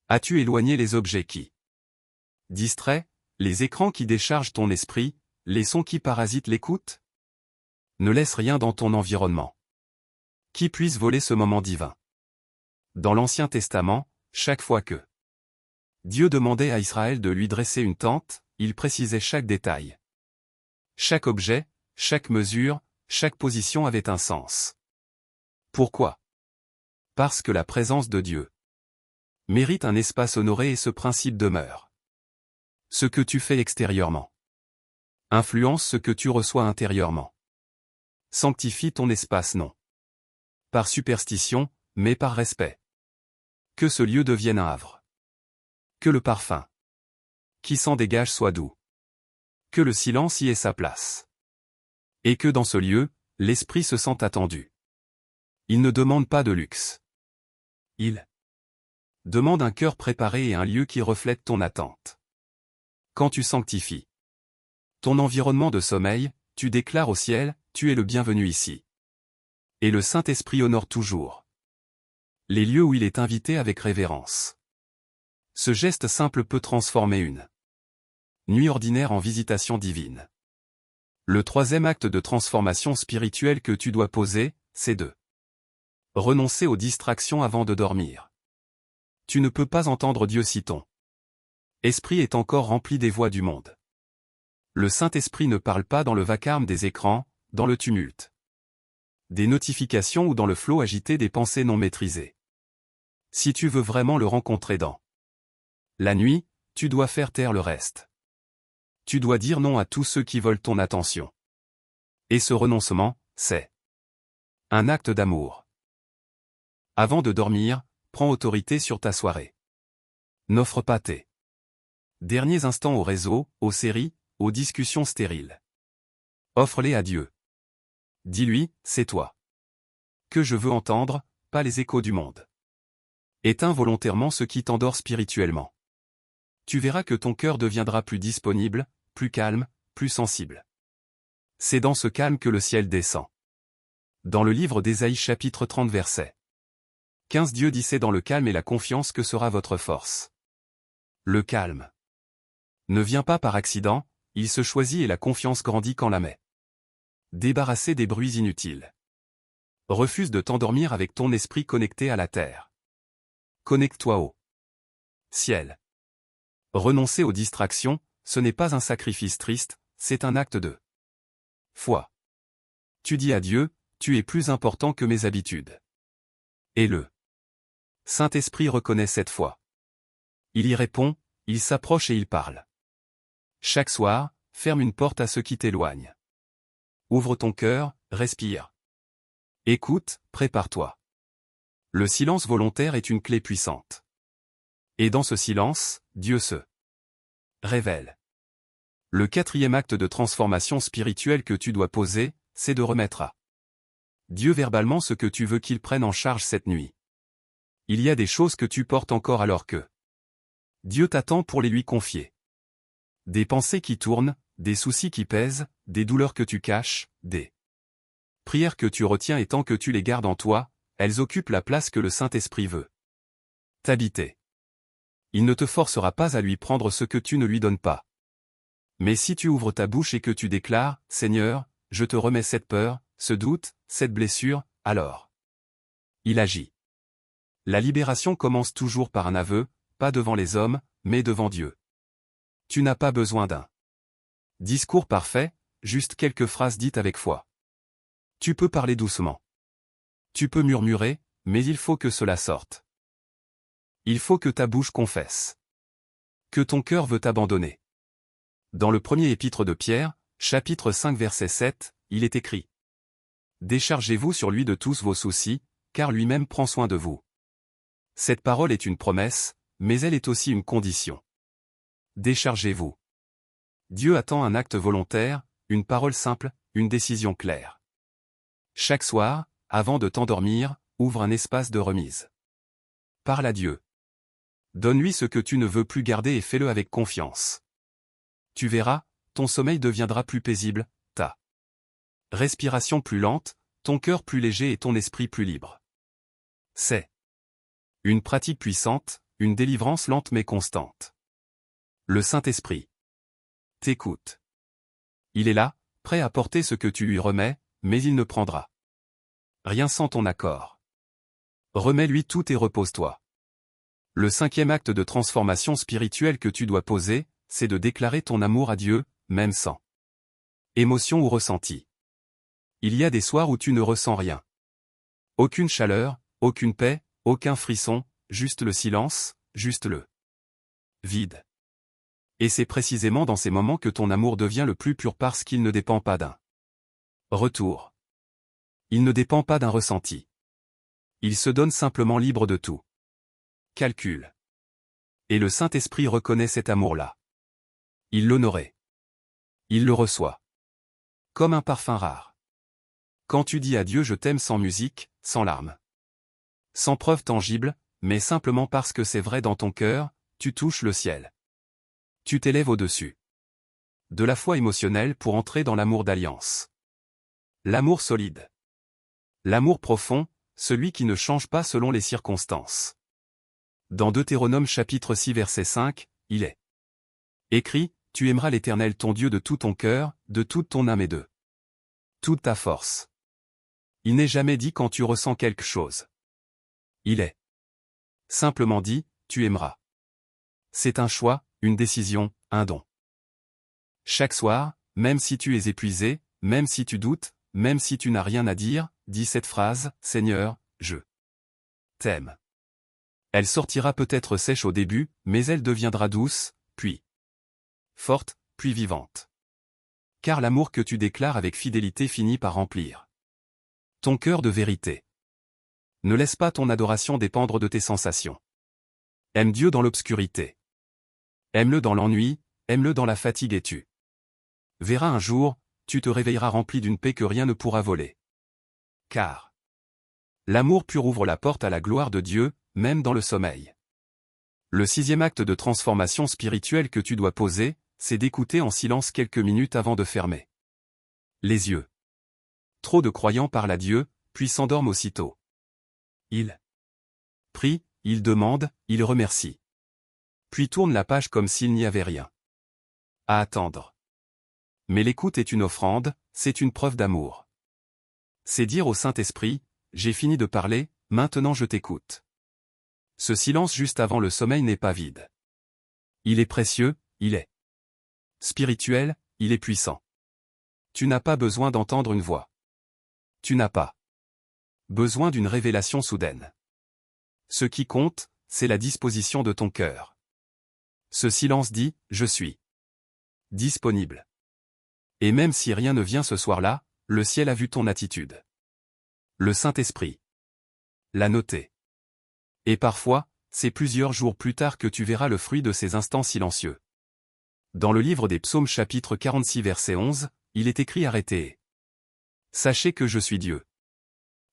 As-tu éloigné les objets qui distraient, les écrans qui déchargent ton esprit, les sons qui parasitent l'écoute? Ne laisse rien dans ton environnement qui puisse voler ce moment divin. Dans l'Ancien Testament, chaque fois que Dieu demandait à Israël de lui dresser une tente, il précisait chaque détail. Chaque objet, chaque mesure, chaque position avait un sens. Pourquoi? Parce que la présence de Dieu mérite un espace honoré et ce principe demeure. Ce que tu fais extérieurement influence ce que tu reçois intérieurement. Sanctifie ton espace non par superstition, mais par respect. Que ce lieu devienne un havre. Que le parfum qui s'en dégage soit doux. Que le silence y ait sa place. Et que dans ce lieu, l'esprit se sente attendu. Il ne demande pas de luxe. Il demande un cœur préparé et un lieu qui reflète ton attente. Quand tu sanctifies ton environnement de sommeil, tu déclares au ciel, tu es le bienvenu ici. Et le Saint-Esprit honore toujours les lieux où il est invité avec révérence. Ce geste simple peut transformer une nuit ordinaire en visitation divine. Le troisième acte de transformation spirituelle que tu dois poser, c'est de renoncer aux distractions avant de dormir. Tu ne peux pas entendre Dieu si ton esprit est encore rempli des voix du monde. Le Saint-Esprit ne parle pas dans le vacarme des écrans, dans le tumulte des notifications ou dans le flot agité des pensées non maîtrisées. Si tu veux vraiment le rencontrer dans la nuit, tu dois faire taire le reste. Tu dois dire non à tous ceux qui veulent ton attention. Et ce renoncement, c'est un acte d'amour. Avant de dormir, prends autorité sur ta soirée. N'offre pas tes derniers instants au réseau, aux séries, aux discussions stériles. Offre-les à Dieu. Dis-lui, c'est toi que je veux entendre, pas les échos du monde. Éteins volontairement ce qui t'endort spirituellement. Tu verras que ton cœur deviendra plus disponible, plus calme, plus sensible. C'est dans ce calme que le ciel descend. Dans le livre d'Ésaïe chapitre 30 verset 15 Dieu dit c'est dans le calme et la confiance que sera votre force. Le calme ne vient pas par accident, il se choisit et la confiance grandit quand la met. Débarrassé des bruits inutiles. Refuse de t'endormir avec ton esprit connecté à la terre. Connecte-toi au ciel. Renoncer aux distractions, ce n'est pas un sacrifice triste, c'est un acte de foi. Tu dis à Dieu, tu es plus important que mes habitudes. Et le Saint-Esprit reconnaît cette foi. Il y répond, il s'approche et il parle. Chaque soir, ferme une porte à ceux qui t'éloignent. Ouvre ton cœur, respire. Écoute, prépare-toi. Le silence volontaire est une clé puissante. Et dans ce silence, Dieu se révèle. Le quatrième acte de transformation spirituelle que tu dois poser, c'est de remettre à Dieu verbalement ce que tu veux qu'il prenne en charge cette nuit. Il y a des choses que tu portes encore alors que Dieu t'attend pour les lui confier. Des pensées qui tournent, des soucis qui pèsent, des douleurs que tu caches, des prières que tu retiens et tant que tu les gardes en toi, elles occupent la place que le Saint-Esprit veut t'habiter. Il ne te forcera pas à lui prendre ce que tu ne lui donnes pas. Mais si tu ouvres ta bouche et que tu déclares, « Seigneur, je te remets cette peur, ce doute, cette blessure », alors il agit. La libération commence toujours par un aveu, pas devant les hommes, mais devant Dieu. Tu n'as pas besoin d'un discours parfait, juste quelques phrases dites avec foi. Tu peux parler doucement. Tu peux murmurer, mais il faut que cela sorte. Il faut que ta bouche confesse. Que ton cœur veut t'abandonner. Dans le premier épître de Pierre, chapitre 5 verset 7, il est écrit : Déchargez-vous sur lui de tous vos soucis, car lui-même prend soin de vous. Cette parole est une promesse, mais elle est aussi une condition. Déchargez-vous. Dieu attend un acte volontaire, une parole simple, une décision claire. Chaque soir, avant de t'endormir, ouvre un espace de remise. Parle à Dieu. Donne-lui ce que tu ne veux plus garder et fais-le avec confiance. Tu verras, ton sommeil deviendra plus paisible, ta respiration plus lente, ton cœur plus léger et ton esprit plus libre. C'est une pratique puissante, une délivrance lente mais constante. Le Saint-Esprit t'écoute. Il est là, prêt à porter ce que tu lui remets, mais il ne prendra rien sans ton accord. Remets-lui tout et repose-toi. Le cinquième acte de transformation spirituelle que tu dois poser, c'est de déclarer ton amour à Dieu, même sans émotion ou ressenti. Il y a des soirs où tu ne ressens rien. Aucune chaleur, aucune paix, aucun frisson, juste le silence, juste le vide. Et c'est précisément dans ces moments que ton amour devient le plus pur parce qu'il ne dépend pas d'un retour. Il ne dépend pas d'un ressenti. Il se donne simplement libre de tout calcul. Et le Saint-Esprit reconnaît cet amour-là. Il l'honorait. Il le reçoit. Comme un parfum rare. Quand tu dis à Dieu je t'aime sans musique, sans larmes, sans preuve tangible, mais simplement parce que c'est vrai dans ton cœur, tu touches le ciel. Tu t'élèves au-dessus de la foi émotionnelle pour entrer dans l'amour d'alliance. L'amour solide. L'amour profond, celui qui ne change pas selon les circonstances. Dans Deutéronome chapitre 6 verset 5, il est écrit, tu aimeras l'Éternel ton Dieu de tout ton cœur, de toute ton âme et de toute ta force. Il n'est jamais dit quand tu ressens quelque chose. Il est simplement dit, tu aimeras. C'est un choix, une décision, un don. Chaque soir, même si tu es épuisé, même si tu doutes, même si tu n'as rien à dire, dis cette phrase, Seigneur, je t'aime. Elle sortira peut-être sèche au début, mais elle deviendra douce, puis forte, puis vivante. Car l'amour que tu déclares avec fidélité finit par remplir ton cœur de vérité. Ne laisse pas ton adoration dépendre de tes sensations. Aime Dieu dans l'obscurité. Aime-le dans l'ennui, aime-le dans la fatigue et tu verras un jour, tu te réveilleras rempli d'une paix que rien ne pourra voler. Car l'amour pur ouvre la porte à la gloire de Dieu, même dans le sommeil. Le sixième acte de transformation spirituelle que tu dois poser, c'est d'écouter en silence quelques minutes avant de fermer les yeux. Trop de croyants parlent à Dieu, puis s'endorment aussitôt. Ils prient, ils demandent, ils remercient. Puis tournent la page comme s'il n'y avait rien à attendre. Mais l'écoute est une offrande, c'est une preuve d'amour. C'est dire au Saint-Esprit, j'ai fini de parler, maintenant je t'écoute. Ce silence juste avant le sommeil n'est pas vide. Il est précieux, il est spirituel, il est puissant. Tu n'as pas besoin d'entendre une voix. Tu n'as pas besoin d'une révélation soudaine. Ce qui compte, c'est la disposition de ton cœur. Ce silence dit, je suis disponible. Et même si rien ne vient ce soir-là, le ciel a vu ton attitude. Le Saint-Esprit l'a noté. Et parfois, c'est plusieurs jours plus tard que tu verras le fruit de ces instants silencieux. Dans le livre des Psaumes chapitre 46 verset 11, il est écrit arrêtez. Sachez que je suis Dieu.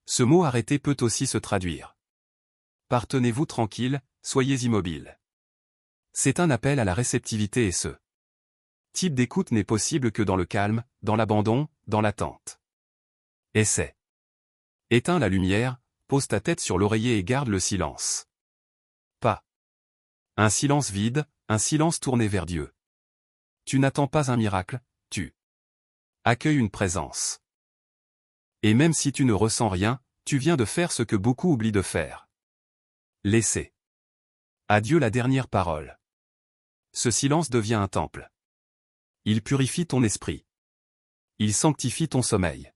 Ce mot arrêter peut aussi se traduire. Tenez-vous tranquille, soyez immobile. C'est un appel à la réceptivité et ce type d'écoute n'est possible que dans le calme, dans l'abandon, dans l'attente. Essaie. Éteins la lumière, pose ta tête sur l'oreiller et garde le silence. Pas un silence vide, un silence tourné vers Dieu. Tu n'attends pas un miracle, tu accueilles une présence. Et même si tu ne ressens rien, tu viens de faire ce que beaucoup oublient de faire. Laisser à Dieu la dernière parole. Ce silence devient un temple. Il purifie ton esprit. Il sanctifie ton sommeil.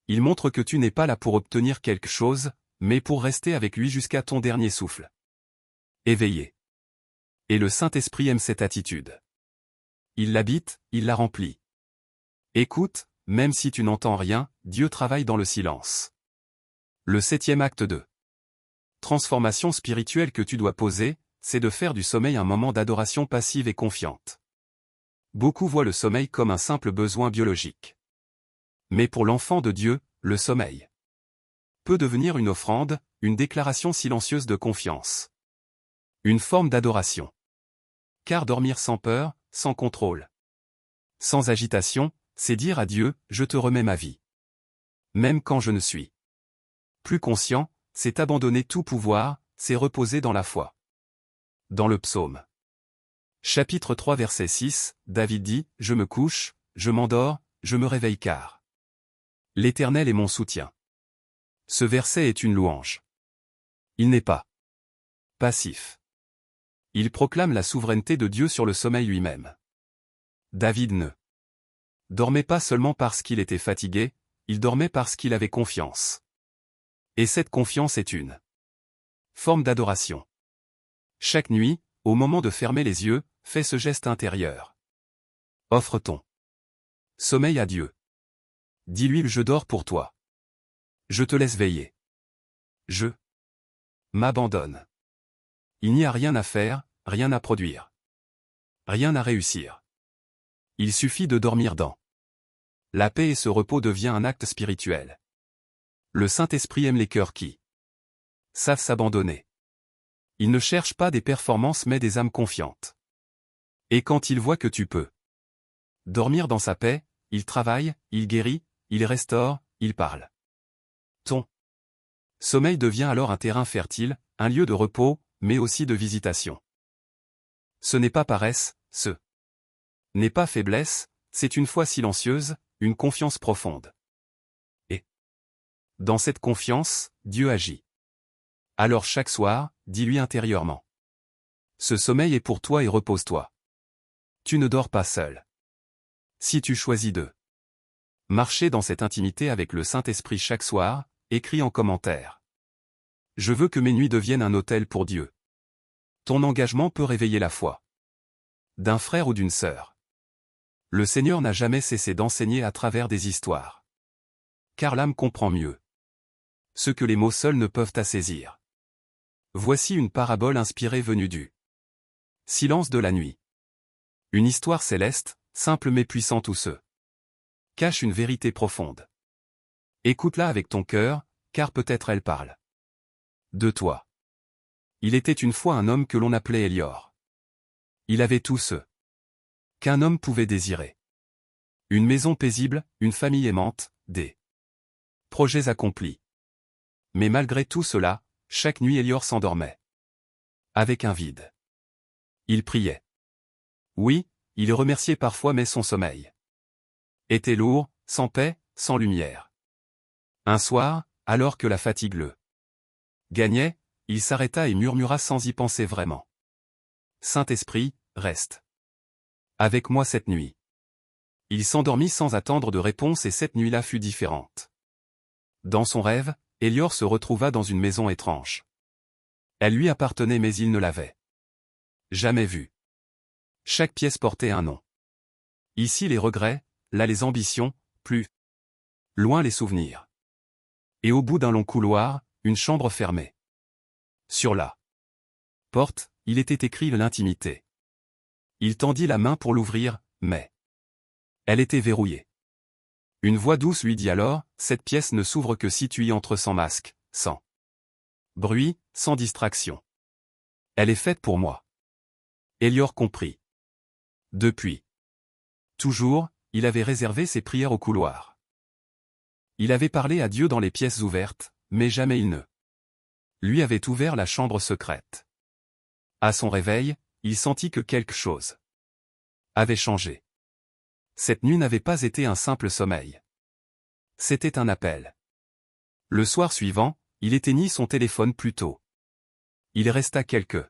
Il montre que tu n'es pas là pour obtenir quelque chose, mais pour rester avec lui jusqu'à ton dernier souffle. Éveillé. Et le Saint-Esprit aime cette attitude. Il l'habite, il la remplit. Écoute, même si tu n'entends rien, Dieu travaille dans le silence. Le 7e acte de transformation spirituelle que tu dois poser, c'est de faire du sommeil un moment d'adoration passive et confiante. Beaucoup voient le sommeil comme un simple besoin biologique. Mais pour l'enfant de Dieu, le sommeil peut devenir une offrande, une déclaration silencieuse de confiance. Une forme d'adoration. Car dormir sans peur, sans contrôle, sans agitation, c'est dire à Dieu, je te remets ma vie. Même quand je ne suis plus conscient, c'est abandonner tout pouvoir, c'est reposer dans la foi. Dans le psaume chapitre 3 verset 6, David dit, je me couche, je m'endors, je me réveille car l'Éternel est mon soutien. Ce verset est une louange. Il n'est pas passif. Il proclame la souveraineté de Dieu sur le sommeil lui-même. David ne dormait pas seulement parce qu'il était fatigué, il dormait parce qu'il avait confiance. Et cette confiance est une forme d'adoration. Chaque nuit, au moment de fermer les yeux, fais ce geste intérieur. Offre ton sommeil à Dieu. Dis-lui je dors pour toi. Je te laisse veiller. Je m'abandonne. Il n'y a rien à faire, rien à produire. Rien à réussir. Il suffit de dormir dans la paix et ce repos devient un acte spirituel. Le Saint-Esprit aime les cœurs qui savent s'abandonner. Il ne cherche pas des performances mais des âmes confiantes. Et quand il voit que tu peux dormir dans sa paix, il travaille, il guérit, il restaure, il parle. Ton sommeil devient alors un terrain fertile, un lieu de repos, mais aussi de visitation. Ce n'est pas paresse, ce n'est pas faiblesse, c'est une foi silencieuse, une confiance profonde. Et dans cette confiance, Dieu agit. Alors chaque soir, dis-lui intérieurement. Ce sommeil est pour toi et repose-toi. Tu ne dors pas seul. Si tu choisis de marcher dans cette intimité avec le Saint-Esprit chaque soir, écris en commentaire. Je veux que mes nuits deviennent un autel pour Dieu. Ton engagement peut réveiller la foi d'un frère ou d'une sœur. Le Seigneur n'a jamais cessé d'enseigner à travers des histoires. Car l'âme comprend mieux ce que les mots seuls ne peuvent assaisir. Voici une parabole inspirée venue du silence de la nuit. Une histoire céleste, simple mais puissante où se cache une vérité profonde. Écoute-la avec ton cœur, car peut-être elle parle de toi. Il était une fois un homme que l'on appelait Élior. Il avait tout ce qu'un homme pouvait désirer. Une maison paisible, une famille aimante, des projets accomplis. Mais malgré tout cela, chaque nuit Élior s'endormait avec un vide. Il priait. Oui, il remerciait parfois mais son sommeil était lourd, sans paix, sans lumière. Un soir, alors que la fatigue le gagnait, il s'arrêta et murmura sans y penser vraiment. Saint-Esprit, reste avec moi cette nuit. Il s'endormit sans attendre de réponse et cette nuit-là fut différente. Dans son rêve, Élior se retrouva dans une maison étrange. Elle lui appartenait mais il ne l'avait jamais vue. Chaque pièce portait un nom. Ici les regrets, là les ambitions, plus loin les souvenirs. Et au bout d'un long couloir, une chambre fermée. Sur la porte, il était écrit l'intimité. Il tendit la main pour l'ouvrir, mais elle était verrouillée. Une voix douce lui dit alors, cette pièce ne s'ouvre que si tu y entres sans masque, sans bruit, sans distraction. Elle est faite pour moi. Elior comprit. Depuis toujours, il avait réservé ses prières au couloir. Il avait parlé à Dieu dans les pièces ouvertes, mais jamais il ne lui avait ouvert la chambre secrète. À son réveil, il sentit que quelque chose avait changé. Cette nuit n'avait pas été un simple sommeil. C'était un appel. Le soir suivant, il éteignit son téléphone plus tôt. Il resta quelques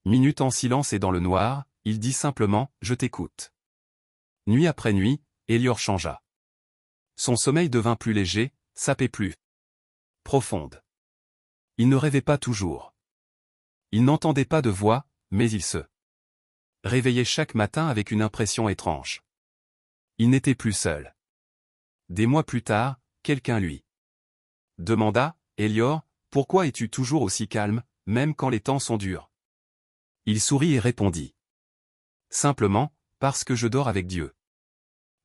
minutes en silence et dans le noir, il dit simplement « Je t'écoute ». Nuit après nuit, Elior changea. Son sommeil devint plus léger, sa paix plus profonde. Il ne rêvait pas toujours. Il n'entendait pas de voix, mais il se réveillait chaque matin avec une impression étrange. Il n'était plus seul. Des mois plus tard, quelqu'un lui demanda, « Elior, pourquoi es-tu toujours aussi calme, même quand les temps sont durs ?» Il sourit et répondit. « Simplement, parce que je dors avec Dieu. »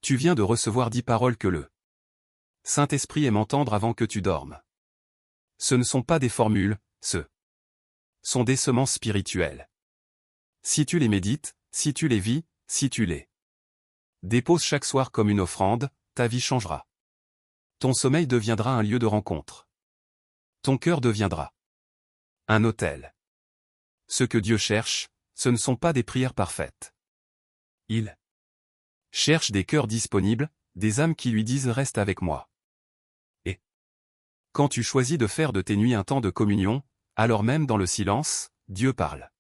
Tu viens de recevoir 10 paroles que le Saint-Esprit aime entendre avant que tu dormes. Ce ne sont pas des formules, ce sont des semences spirituelles. Si tu les médites, si tu les vis, si tu les déposes chaque soir comme une offrande, ta vie changera. Ton sommeil deviendra un lieu de rencontre. Ton cœur deviendra un autel. Ce que Dieu cherche, ce ne sont pas des prières parfaites. Il cherche des cœurs disponibles, des âmes qui lui disent « Reste avec moi ». Et quand tu choisis de faire de tes nuits un temps de communion, alors même dans le silence, Dieu parle.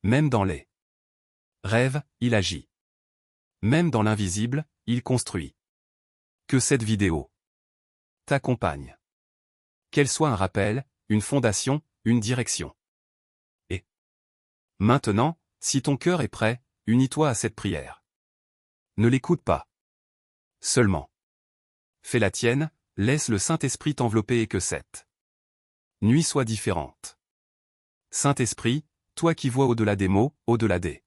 Même dans les rêves, il agit. Même dans l'invisible, il construit. Que cette vidéo t'accompagne. Qu'elle soit un rappel, une fondation, une direction. Et maintenant, si ton cœur est prêt, unis-toi à cette prière. Ne l'écoute pas seulement. Fais la tienne, laisse le Saint-Esprit t'envelopper et que cette nuit soit différente. Saint-Esprit, toi qui vois au-delà des mots, au-delà des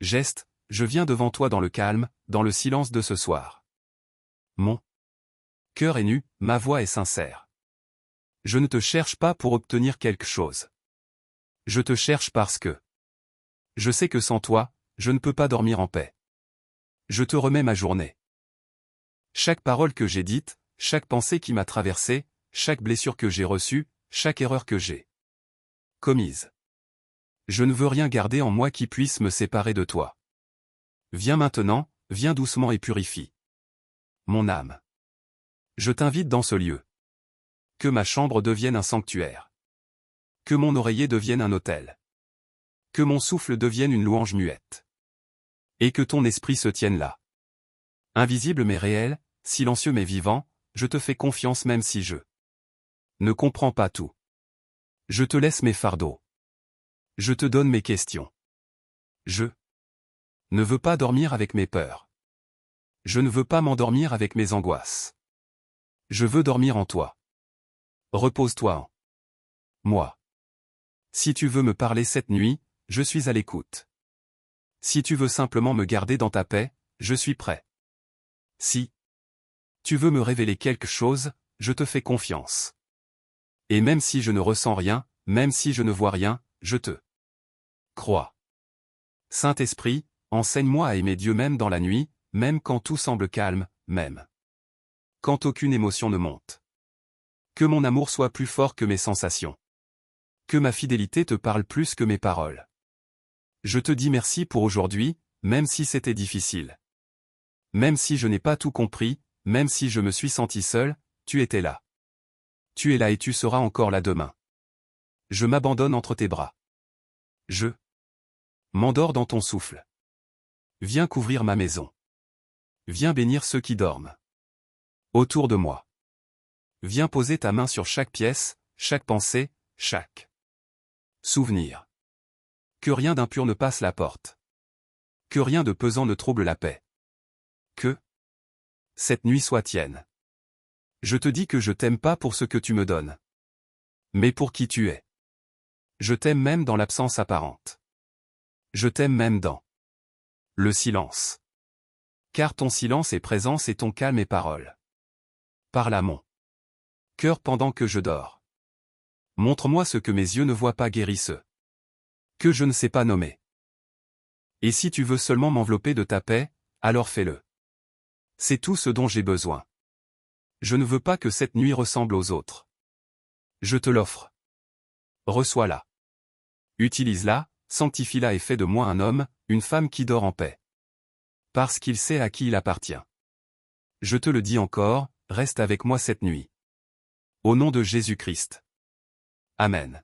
gestes, je viens devant toi dans le calme, dans le silence de ce soir. Mon cœur est nu, ma voix est sincère. Je ne te cherche pas pour obtenir quelque chose. Je te cherche parce que je sais que sans toi, je ne peux pas dormir en paix. Je te remets ma journée. Chaque parole que j'ai dite, chaque pensée qui m'a traversé, chaque blessure que j'ai reçue, chaque erreur que j'ai commise. Je ne veux rien garder en moi qui puisse me séparer de toi. Viens maintenant, viens doucement et purifie mon âme. Je t'invite dans ce lieu. Que ma chambre devienne un sanctuaire. Que mon oreiller devienne un autel. Que mon souffle devienne une louange muette. Et que ton esprit se tienne là. Invisible mais réel, silencieux mais vivant, je te fais confiance même si je ne comprends pas tout. Je te laisse mes fardeaux. Je te donne mes questions. Je ne veux pas dormir avec mes peurs. Je ne veux pas m'endormir avec mes angoisses. Je veux dormir en toi. Repose-toi en moi. Si tu veux me parler cette nuit, je suis à l'écoute. Si tu veux simplement me garder dans ta paix, je suis prêt. Si tu veux me révéler quelque chose, je te fais confiance. Et même si je ne ressens rien, même si je ne vois rien, je te crois. Saint-Esprit, enseigne-moi à aimer Dieu même dans la nuit, même quand tout semble calme, même quand aucune émotion ne monte. Que mon amour soit plus fort que mes sensations. Que ma fidélité te parle plus que mes paroles. Je te dis merci pour aujourd'hui, même si c'était difficile. Même si je n'ai pas tout compris, même si je me suis senti seul, tu étais là. Tu es là et tu seras encore là demain. Je m'abandonne entre tes bras. Je m'endors dans ton souffle. Viens couvrir ma maison. Viens bénir ceux qui dorment autour de moi. Viens poser ta main sur chaque pièce, chaque pensée, chaque souvenir. Que rien d'impur ne passe la porte. Que rien de pesant ne trouble la paix. Que cette nuit soit tienne. Je te dis que je t'aime pas pour ce que tu me donnes, mais pour qui tu es. Je t'aime même dans l'absence apparente. Je t'aime même dans le silence. Car ton silence est présence et ton calme est parole. Parle à mon cœur pendant que je dors. Montre-moi ce que mes yeux ne voient pas, guérisseux, que je ne sais pas nommer. Et si tu veux seulement m'envelopper de ta paix, alors fais-le. C'est tout ce dont j'ai besoin. Je ne veux pas que cette nuit ressemble aux autres. Je te l'offre. Reçois-la. Utilise-la, sanctifie-la et fais de moi un homme, une femme qui dort en paix. Parce qu'il sait à qui il appartient. Je te le dis encore, reste avec moi cette nuit. Au nom de Jésus-Christ. Amen.